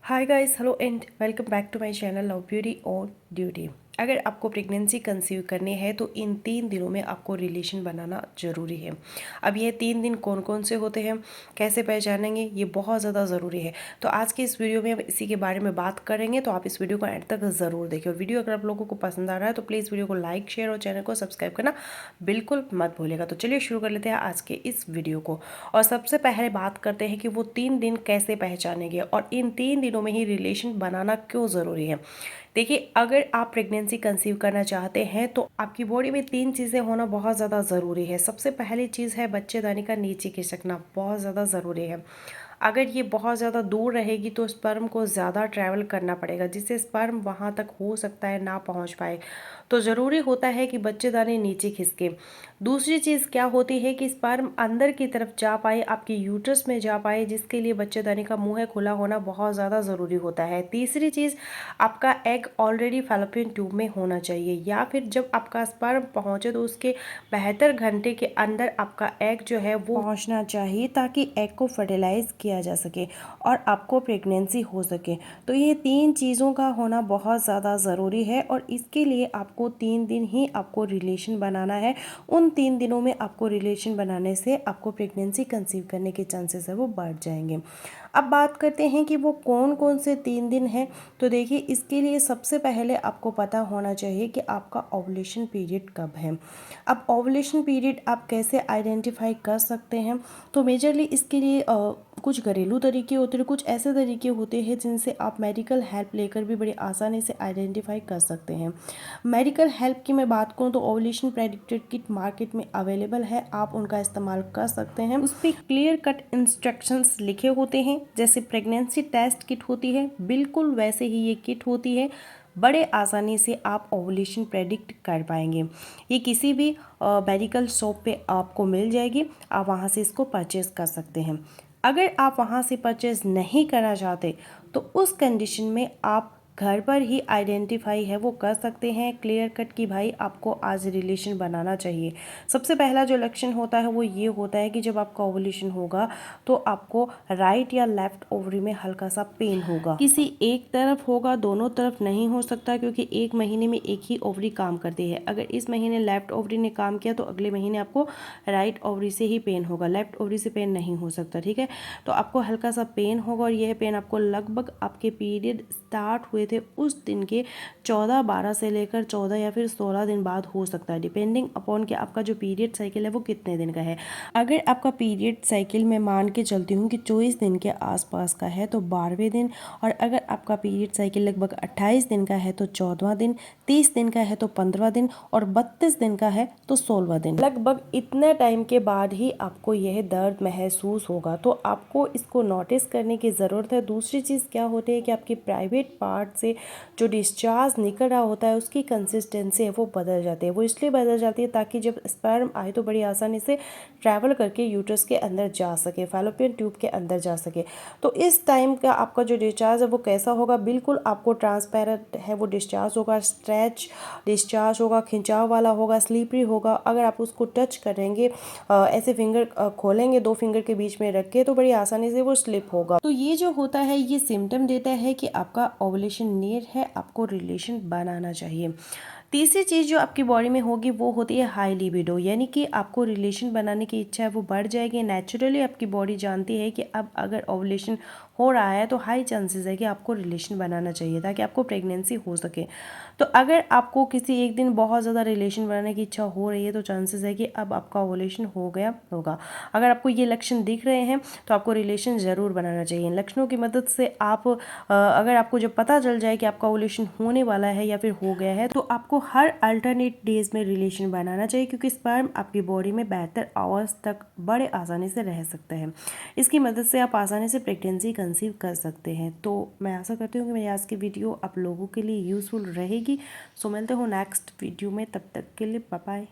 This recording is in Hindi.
Hi guys, hello and welcome back to my channel love beauty on duty. अगर आपको प्रेगनेंसी कंसीव करनी है तो इन 3 दिनों में आपको रिलेशन बनाना ज़रूरी है। अब ये 3 दिन कौन कौन से होते हैं, कैसे पहचानेंगे, ये बहुत ज़्यादा ज़रूरी है। तो आज के इस वीडियो में हम इसी के बारे में बात करेंगे, तो आप इस वीडियो को एंड तक ज़रूर देखिए। वीडियो अगर आप लोगों को पसंद आ रहा है तो प्लीज़ वीडियो को लाइक, शेयर और चैनल को सब्सक्राइब करना बिल्कुल मत भूलिएगा। तो चलिए शुरू कर लेते हैं आज के इस वीडियो को। और सबसे पहले बात करते हैं कि वो 3 दिन कैसे पहचानेंगे और इन 3 दिनों में ही रिलेशन बनाना क्यों ज़रूरी है। देखिए, अगर आप प्रेगनेंसी कंसीव करना चाहते हैं तो आपकी बॉडी में 3 चीज़ें होना बहुत ज़्यादा ज़रूरी है। सबसे पहली चीज़ है बच्चेदानी का नीचे खिसकना, बहुत ज़्यादा ज़रूरी है। अगर ये बहुत ज़्यादा दूर रहेगी तो स्पर्म को ज़्यादा ट्रैवल करना पड़ेगा, जिससे स्पर्म वहाँ तक हो सकता है ना पहुँच पाए। तो ज़रूरी होता है कि बच्चेदानी नीचे खिसके। दूसरी चीज़ क्या होती है कि स्पर्म अंदर की तरफ जा पाए, आपके यूट्रस में जा पाए, जिसके लिए बच्चेदानी का मुंह खुला होना बहुत ज़्यादा ज़रूरी होता है। तीसरी चीज़, आपका एग ऑलरेडी फैलोपियन ट्यूब में होना चाहिए, या फिर जब आपका स्पर्म पहुँचे तो उसके 72 घंटे के अंदर आपका एग जो है वो पहुँचना चाहिए, ताकि एग को फर्टिलाइज किया जा सके और आपको प्रेगनेंसी हो सके। तो ये 3 चीज़ों का होना बहुत ज़्यादा ज़रूरी है और इसके लिए आपको 3 दिन ही आपको रिलेशन बनाना है। उन 3 दिनों में आपको रिलेशन बनाने से आपको प्रेगनेंसी कंसीव करने के चांसेस है वो बढ़ जाएंगे। अब बात करते हैं कि वो कौन कौन से 3 दिन हैं। तो देखिए, इसके लिए सबसे पहले आपको पता होना चाहिए कि आपका ओवुलेशन पीरियड कब है। अब ओवुलेशन पीरियड आप कैसे आइडेंटिफाई कर सकते हैं, तो मेजरली इसके लिए कुछ घरेलू तरीके होते हैं, कुछ ऐसे तरीके होते हैं जिनसे आप मेडिकल हेल्प लेकर भी बड़ी आसानी से आइडेंटिफाई कर सकते हैं। मेडिकल हेल्प की मैं बात करूं तो ओवुलेशन प्रेडिक्टर किट मार्केट में अवेलेबल है, आप उनका इस्तेमाल कर सकते हैं। उस पर क्लियर कट इंस्ट्रक्शंस लिखे होते हैं, जैसे प्रेगनेंसी टेस्ट किट होती है बिल्कुल वैसे ही ये किट होती है। बड़े आसानी से आप ओवुलेशन प्रेडिक्ट कर पाएंगे। ये किसी भी मेडिकल शॉप पे आपको मिल जाएगी, आप वहाँ से इसको परचेज़ कर सकते हैं। अगर आप वहाँ से परचेज़ नहीं करना चाहते तो उस कंडीशन में आप घर पर ही आइडेंटिफाई है वो कर सकते हैं क्लियर कट कि भाई आपको आज रिलेशन बनाना चाहिए। सबसे पहला जो लक्षण होता है वो ये होता है कि जब आपका ओवुलेशन होगा तो आपको राइट या लेफ्ट ओवरी में हल्का सा पेन होगा। किसी एक तरफ होगा, दोनों तरफ नहीं हो सकता, क्योंकि एक महीने में एक ही ओवरी काम करती है। अगर इस महीने लेफ्ट ओवरी ने काम किया तो अगले महीने आपको राइट ओवरी से ही पेन होगा, लेफ्ट ओवरी से पेन नहीं हो सकता। ठीक है, तो आपको हल्का सा पेन होगा और यह पेन आपको लगभग आपके पीरियड स्टार्ट हुए थे उस दिन के 14-12 से लेकर 14 या फिर 16 दिन बाद हो सकता है, डिपेंडिंग अपॉन कि आपका जो पीरियड साइकिल है वो कितने दिन का है। अगर आपका पीरियड साइकिल मैं मान के चलती हूँ कि 24 दिन के आसपास का है तो 12वें दिन, और अगर आपका पीरियड साइकिल लगभग 28 दिन का है तो 14वां दिन, 30 दिन का है तो 15वां दिन और 32 दिन का है तो 16वां दिन। लगभग इतने टाइम के बाद ही आपको यह दर्द महसूस होगा, तो आपको इसको नोटिस करने की ज़रूरत है। दूसरी चीज़ क्या होती है कि आपकी प्राइवेट पार्ट से जो डिस्चार्ज निकल रहा होता है उसकी कंसिस्टेंसी है वो बदल जाती है। वो इसलिए बदल जाती है ताकि जब स्पर्म आए तो बड़ी आसानी से ट्रैवल करके यूट्रस के अंदर जा सके, फैलोपियन ट्यूब के अंदर जा सके। तो इस टाइम का आपका जो डिस्चार्ज है वो कैसा होगा, बिल्कुल आपको ट्रांसपेरेंट है वो डिस्चार्ज होगा, स्ट्रेच डिस्चार्ज होगा, खिंचाव वाला होगा, स्लीपरी होगा। अगर आप उसको टच करेंगे, ऐसे फिंगर खोलेंगे 2 फिंगर के बीच में रख के, तो बड़ी आसानी से वो स्लिप होगा। तो ये जो होता है ये सिम्टम देता है कि आपका ओवुलेशन नियर है, आपको रिलेशन बनाना चाहिए। तीसरी चीज़ जो आपकी बॉडी में होगी वो होती है हाई लिबिडो, यानी कि आपको रिलेशन बनाने की इच्छा है वो बढ़ जाएगी। नेचुरली आपकी बॉडी जानती है कि अब अगर ओवुलेशन हो रहा है तो हाई चांसेस है कि आपको रिलेशन बनाना चाहिए ताकि आपको प्रेगनेंसी हो सके। तो अगर आपको किसी एक दिन बहुत ज़्यादा रिलेशन बनाने की इच्छा हो रही है तो चांसेस है कि अब आपका ओवुलेशन हो गया होगा। अगर आपको ये लक्षण दिख रहे हैं तो आपको रिलेशन ज़रूर बनाना चाहिए। लक्षणों की मदद से आप अगर आपको जब पता चल जाए कि आपका ओवुलेशन होने वाला है या फिर हो गया है तो आपको हर अल्टरनेट डेज में रिलेशन बनाना चाहिए, क्योंकि स्पर्म आपकी बॉडी में 72 आवर्स तक बड़े आसानी से रह सकता है। इसकी मदद से आप आसानी से प्रेगनेंसी कंसीव कर सकते हैं। तो मैं आशा करती हूँ कि मेरी आज की वीडियो आप लोगों के लिए यूज़फुल रहेगी। सो मिलते हो नेक्स्ट वीडियो में, तब तक के लिए बाय बाय।